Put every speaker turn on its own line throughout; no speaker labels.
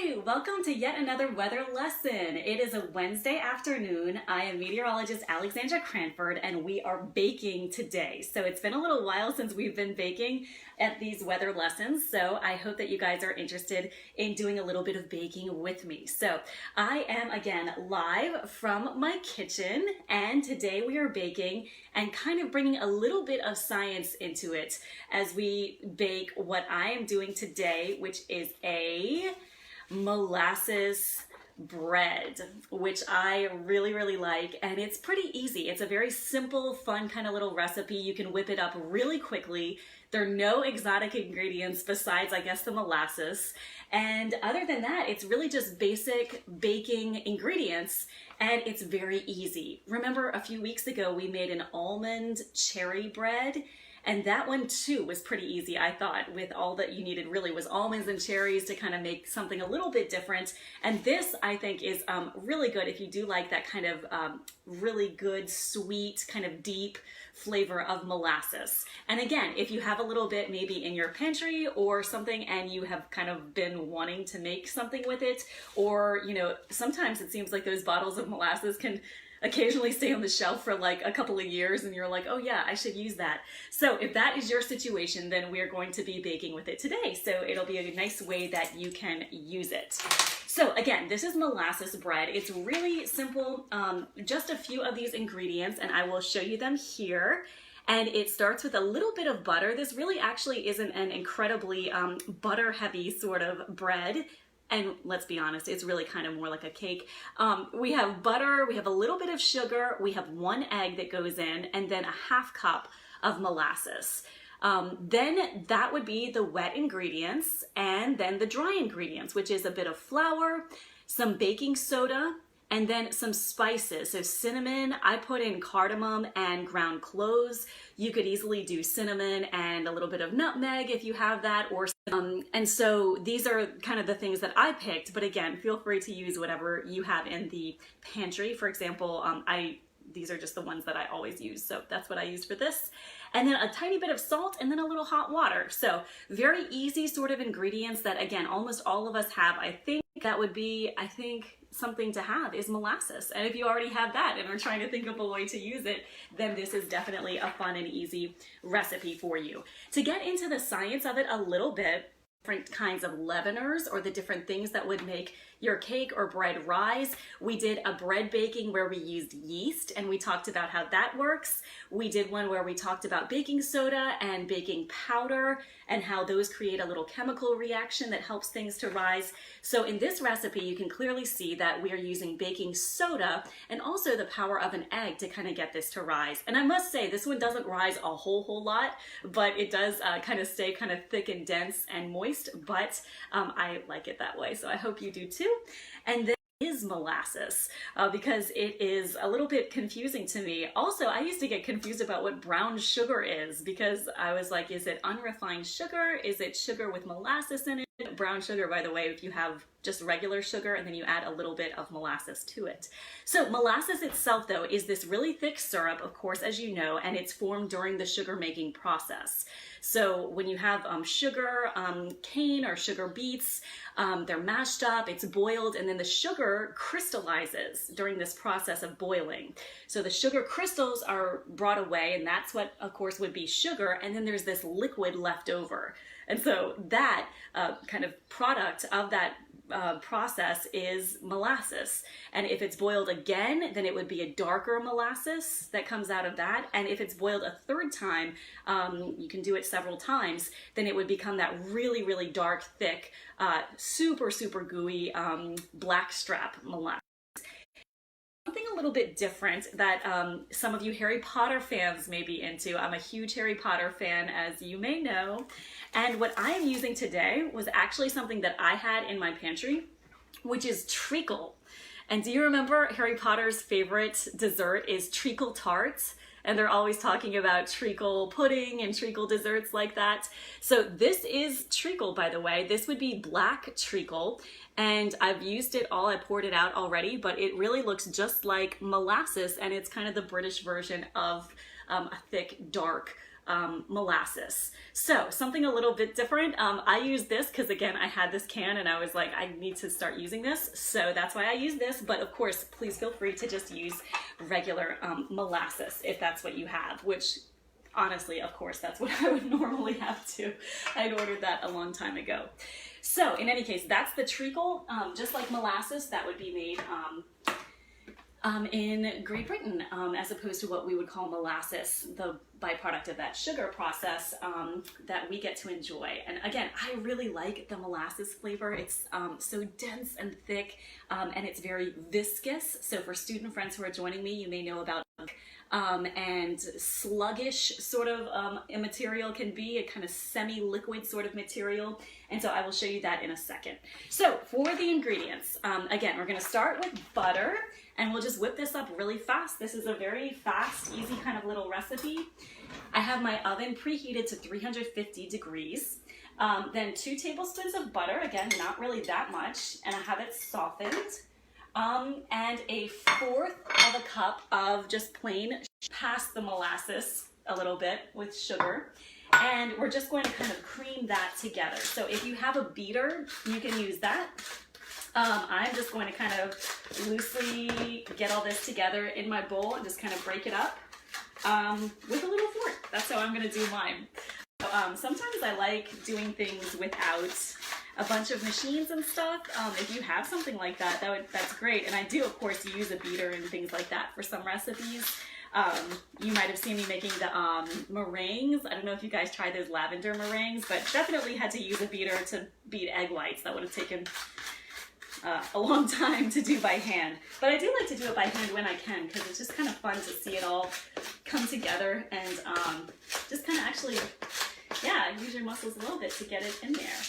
Hi, welcome to yet another weather lesson. It is a Wednesday afternoon. I am meteorologist Alexandra Cranford and we are baking today. So it's been a little while since we've been baking at these weather lessons. So I hope that you guys are interested in doing a little bit of baking with me. So I am again live from my kitchen and today we are baking and kind of bringing a little bit of science into it as we bake what I am doing today, which is a molasses bread, which I really like, and it's pretty easy. It's a very simple, fun kind of little recipe. You can whip it up really quickly. There are no exotic ingredients besides, I guess, the molasses. And other than that, it's really just basic baking ingredients, and it's very easy. Remember a few weeks ago, we made an almond cherry bread, and that one too was pretty easy, I thought, with all that you needed really was almonds and cherries to kind of make something a little bit different. And this, I think, is really good if you do like that kind of really good, sweet, kind of deep flavor of molasses. And again, if you have a little bit maybe in your pantry or something and you have kind of been wanting to make something with it, or, you know, sometimes it seems like those bottles of molasses can occasionally stay on the shelf for like a couple of years and you're like, oh yeah, I should use that. So if that is your situation, then we're going to be baking with it today. So it'll be a nice way that you can use it. So again, this is molasses bread. It's really simple, just a few of these ingredients, and I will show you them here. And it starts with a little bit of butter. This really actually isn't an incredibly butter heavy sort of bread. And let's be honest, it's really kind of more like a cake. We have butter, we have a little bit of sugar, we have 1 egg that goes in, and then a ½ cup of molasses. Then that would be the wet ingredients, and then the dry ingredients, which is a bit of flour, some baking soda, and then some spices. So cinnamon, I put in cardamom and ground cloves. You could easily do cinnamon and a little bit of nutmeg if you have that, or and so these are kind of the things that I picked, but again, feel free to use whatever you have in the pantry. For example, these are just the ones that I always use, so that's what I used for this. And then a tiny bit of salt and then a little hot water. So very easy sort of ingredients that, again, almost all of us have. I think that would be, something to have is molasses. And if you already have that and are trying to think of a way to use it, then this is definitely a fun and easy recipe for you. To get into the science of it a little bit, different kinds of leaveners or the different things that would make your cake or bread rise. We did a bread baking where we used yeast and we talked about how that works. We did one where we talked about baking soda and baking powder and how those create a little chemical reaction that helps things to rise. So in this recipe, you can clearly see that we are using baking soda and also the power of an egg to kind of get this to rise. And I must say, this one doesn't rise a whole lot, but it does kind of stay kind of thick and dense and moist, but I like it that way. So I hope you do too. And then is molasses because it is a little bit confusing to me. Also, I used to get confused about what brown sugar is because I was like, is it unrefined sugar? Is it sugar with molasses in it? Brown sugar, by the way, if you have just regular sugar and then you add a little bit of molasses to it. So molasses itself, though, is this really thick syrup, of course, as you know, and it's formed during the sugar making process. So when you have sugar cane or sugar beets, they're mashed up, it's boiled, and then the sugar crystallizes during this process of boiling. So the sugar crystals are brought away, and that's what, of course, would be sugar, and then there's this liquid left over. And so that kind of product of that process is molasses. And if it's boiled again, then it would be a darker molasses that comes out of that. And if it's boiled a third time, you can do it several times, then it would become that really dark, thick, super gooey blackstrap molasses. Something a little bit different that some of you Harry Potter fans may be into. I'm a huge Harry Potter fan, as you may know. And what I am using today was actually something that I had in my pantry, which is treacle. And do you remember Harry Potter's favorite dessert is treacle tarts? And they're always talking about treacle pudding and treacle desserts like that. So this is treacle, by the way. This would be black treacle. And I've used it all, I poured it out already, but it really looks just like molasses, and it's kind of the British version of a thick, dark molasses. So something a little bit different. I use this because again, I had this can and I was like, I need to start using this. So that's why I use this. But of course, please feel free to just use regular molasses if that's what you have, which honestly, of course, that's what I would normally have too. I'd ordered that a long time ago. So in any case, that's the treacle. Just like molasses, that would be made in Great Britain, as opposed to what we would call molasses, the byproduct of that sugar process that we get to enjoy. And again, I really like the molasses flavor. It's so dense and thick, and it's very viscous. So for student friends who are joining me, you may know about and sluggish sort of a material can be, a kind of semi-liquid sort of material. And so I will show you that in a second. So for the ingredients, again, we're gonna start with butter and we'll just whip this up really fast. This is a very fast, easy kind of little recipe. I have my oven preheated to 350 degrees. Then 2 tablespoons of butter, again, not really that much, and I have it softened. And a 1/4 of a cup of just plain, past the molasses a little bit with sugar. And we're just going to kind of cream that together. So if you have a beater, you can use that. I'm just going to kind of loosely get all this together in my bowl and just kind of break it up with a little fork. That's how I'm going to do mine. Sometimes I like doing things without a bunch of machines and stuff. If you have something like that, that's great. And I do, of course, use a beater and things like that for some recipes. You might have seen me making the meringues. I don't know if you guys tried those lavender meringues, but definitely had to use a beater to beat egg whites. That would have taken a long time to do by hand. But I do like to do it by hand when I can, because it's just kind of fun to see it all come together and just kind of actually, yeah, use your muscles a little bit to get it in there.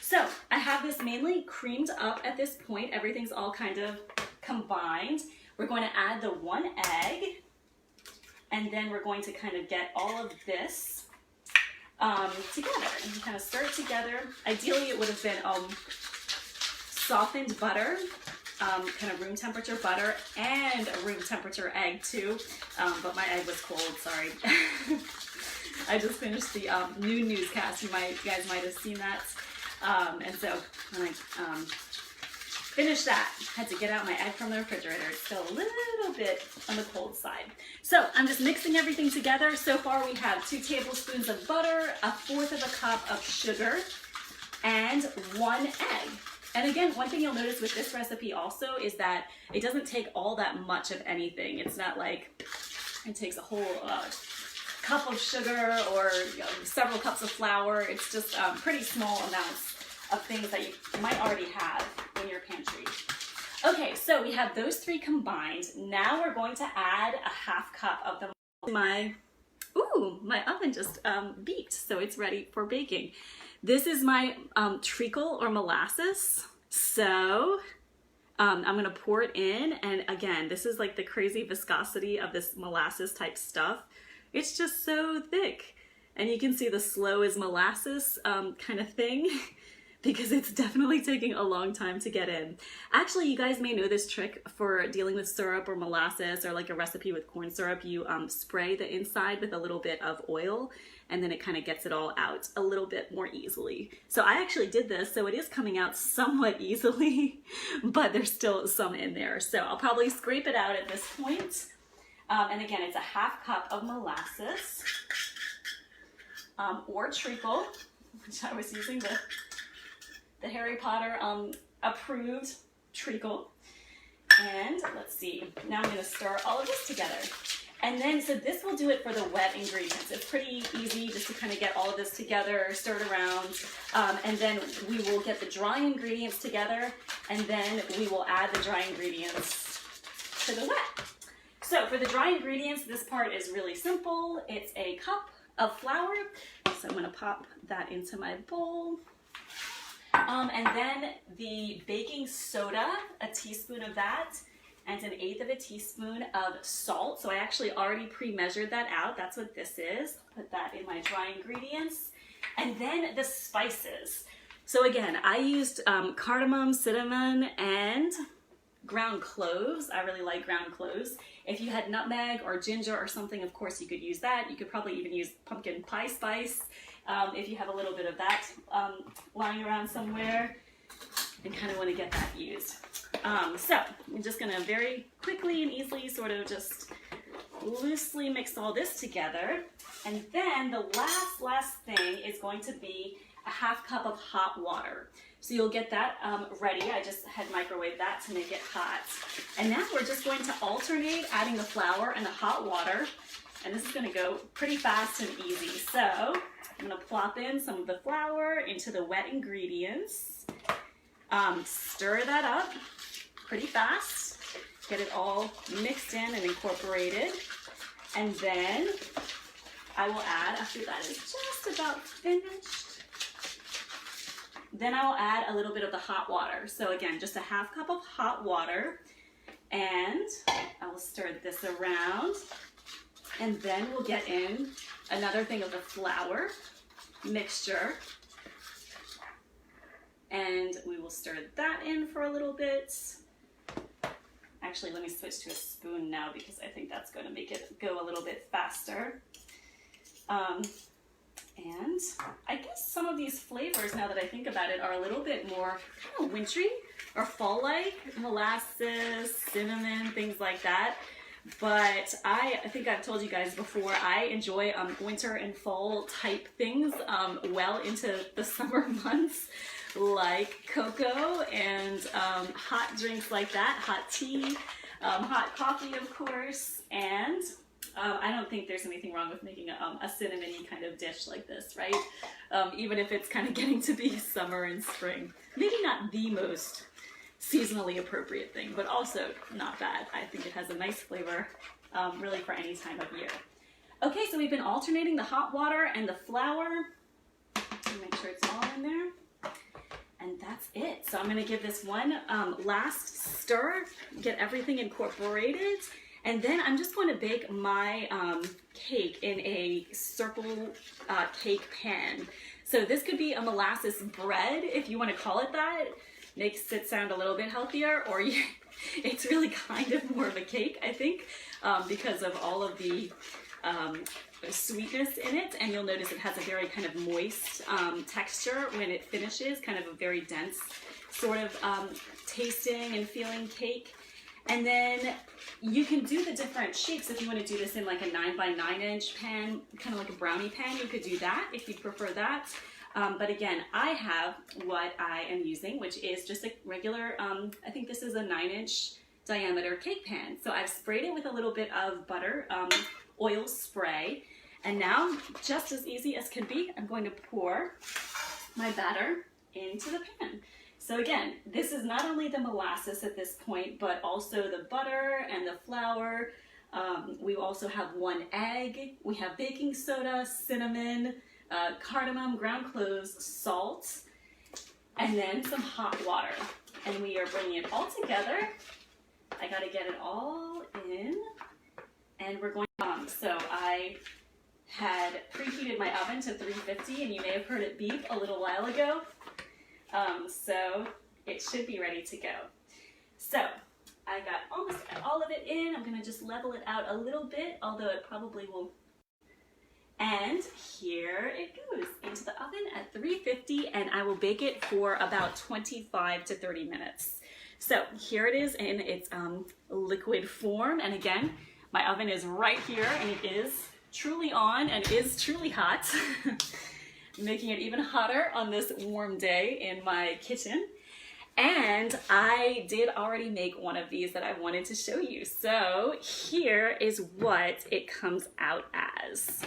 So I have this mainly creamed up at this point. Everything's all kind of combined. We're going to add the 1 egg, and then we're going to kind of get all of this together and kind of stir it together. Ideally, it would have been softened butter, kind of room temperature butter, and a room temperature egg too, but my egg was cold, sorry. I just finished the noon newscast. You guys might have seen that. And so when I finished that, I had to get out my egg from the refrigerator. It's still a little bit on the cold side. So I'm just mixing everything together. So far we have 2 tablespoons of butter, a 1/4 of a cup of sugar, and 1 egg. And again, one thing you'll notice with this recipe also is that it doesn't take all that much of anything. It's not like it takes a whole cup of sugar or several cups of flour. It's just pretty small amounts of things that you might already have in your pantry. Okay, so we have those 3 combined. Now we're going to add a 1/2 cup of my oven just beeped, so it's ready for baking. This is my treacle or molasses. So I'm gonna pour it in, and again, this is like the crazy viscosity of this molasses type stuff. It's just so thick. And you can see the slow as molasses kind of thing because it's definitely taking a long time to get in. Actually, you guys may know this trick for dealing with syrup or molasses or like a recipe with corn syrup. You spray the inside with a little bit of oil and then it kind of gets it all out a little bit more easily. So I actually did this, so it is coming out somewhat easily, but there's still some in there. So I'll probably scrape it out at this point. And again, it's a 1/2 cup of molasses or treacle, which I was using the Harry Potter approved treacle. And let's see, now I'm going to stir all of this together. And then, so this will do it for the wet ingredients. It's pretty easy just to kind of get all of this together, stir it around, and then we will get the dry ingredients together, and then we will add the dry ingredients to the wet. So for the dry ingredients, this part is really simple. It's a cup of flour. So I'm going to pop that into my bowl. And then the baking soda, a teaspoon of that, and 1/8 of a teaspoon of salt. So I actually already pre-measured that out. That's what this is. Put that in my dry ingredients. And then the spices. So again, I used cardamom, cinnamon, and ground cloves. I really like ground cloves. If you had nutmeg or ginger or something, of course you could use that. You could probably even use pumpkin pie spice if you have a little bit of that lying around somewhere and kind of want to get that used. So I'm just going to very quickly and easily sort of just loosely mix all this together. And then the last thing is going to be a half cup of hot water. So you'll get that ready. I just had microwaved that to make it hot. And now we're just going to alternate adding the flour and the hot water. And this is going to go pretty fast and easy. So I'm going to plop in some of the flour into the wet ingredients. Stir that up pretty fast. Get it all mixed in and incorporated. And then I will add, after that is just about finished, then I will add a little bit of the hot water. So again, just a half cup of hot water, and I will stir this around, and then we'll get in another thing of the flour mixture, and we will stir that in for a little bit. Actually, let me switch to a spoon now because I think that's going to make it go a little bit faster. And I guess some of these flavors, now that I think about it, are a little bit more kind of wintry or fall-like. Molasses, cinnamon, things like that. But I think I've told you guys before, I enjoy winter and fall type things well into the summer months, like cocoa and hot drinks like that, hot tea, hot coffee, of course, and I don't think there's anything wrong with making a cinnamony kind of dish like this, right? Even if it's kind of getting to be summer and spring. Maybe not the most seasonally appropriate thing, but also not bad. I think it has a nice flavor, really for any time of year. Okay, so we've been alternating the hot water and the flour. Make sure it's all in there. And that's it. So I'm gonna give this one last stir, get everything incorporated. And then I'm just going to bake my cake in a circle cake pan. So this could be a molasses bread, if you want to call it that. Makes it sound a little bit healthier, or it's really kind of more of a cake, I think, because of all of the sweetness in it. And you'll notice it has a very kind of moist texture when it finishes, kind of a very dense sort of tasting and feeling cake. And then you can do the different shapes if you want to do this in like a 9x9 inch pan, kind of like a brownie pan. You could do that if you prefer that. But again, I have what I am using, which is just a regular, I think this is a 9-inch diameter cake pan. So I've sprayed it with a little bit of butter, oil spray. And now, just as easy as can be, I'm going to pour my batter into the pan. So again, this is not only the molasses at this point, but also the butter and the flour. We also have 1 egg. We have baking soda, cinnamon, cardamom, ground cloves, salt, and then some hot water. And we are bringing it all together. I gotta get it all in. And we're going so I had preheated my oven to 350, and you may have heard it beep a little while ago. So it should be ready to go. So I got almost all of it in. I'm gonna just level it out a little bit, although it probably will. And here it goes into the oven at 350, and I will bake it for about 25 to 30 minutes. So here it is in its liquid form. And again, my oven is right here, and it is truly on and is truly hot. Making it even hotter on this warm day in my kitchen. And I did already make one of these that I wanted to show you. So here is what it comes out as.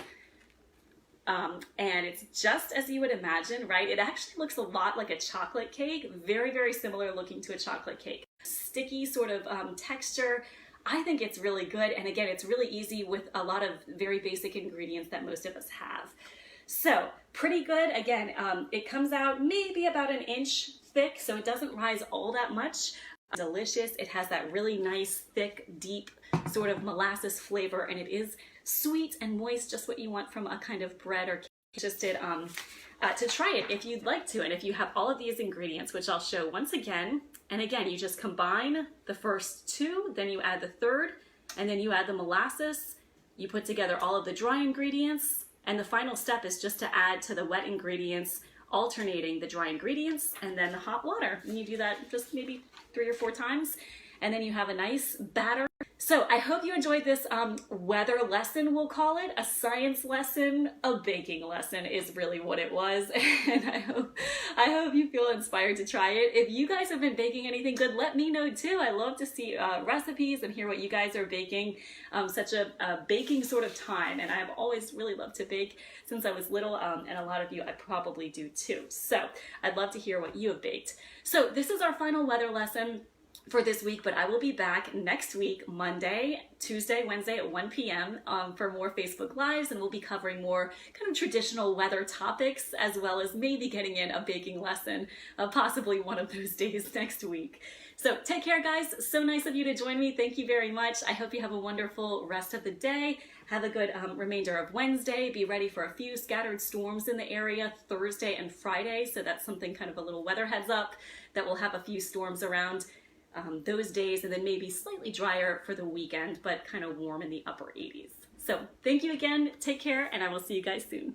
And it's just as you would imagine, right? It actually looks a lot like a chocolate cake, very, very similar looking to a chocolate cake. Sticky sort of texture. I think it's really good. And again, it's really easy with a lot of very basic ingredients that most of us have. So pretty good. Again, it comes out maybe about 1 inch thick, so it doesn't rise all that much. Delicious. It has that really nice, thick, deep sort of molasses flavor, and it is sweet and moist, just what you want from a kind of bread or cake. interested to try it if you'd like to. And if you have all of these ingredients, which I'll show once again, and again, you just combine the first two, then you add the third, and then you add the molasses. You put together all of the dry ingredients, and the final step is just to add to the wet ingredients, alternating the dry ingredients and then the hot water. And you do that just maybe 3 or 4 times, and then you have a nice batter. So I hope you enjoyed this weather lesson, we'll call it. A science lesson, a baking lesson is really what it was. And I hope you feel inspired to try it. If you guys have been baking anything good, let me know too. I love to see recipes and hear what you guys are baking. Such a baking sort of time, and I've always really loved to bake since I was little, and a lot of you I probably do too. So I'd love to hear what you have baked. So this is our final weather lesson for this week, but I will be back next week, Monday, Tuesday, Wednesday at 1 p.m. For more Facebook Lives, and we'll be covering more kind of traditional weather topics, as well as maybe getting in a baking lesson, possibly one of those days next week. So take care, guys. So nice of you to join me. Thank you very much. I hope you have a wonderful rest of the day. Have a good remainder of Wednesday. Be ready for a few scattered storms in the area Thursday and Friday. So that's something, kind of a little weather heads up, that we'll have a few storms around those days, and then maybe slightly drier for the weekend, but kind of warm in the upper 80s. So thank you again, take care, and I will see you guys soon.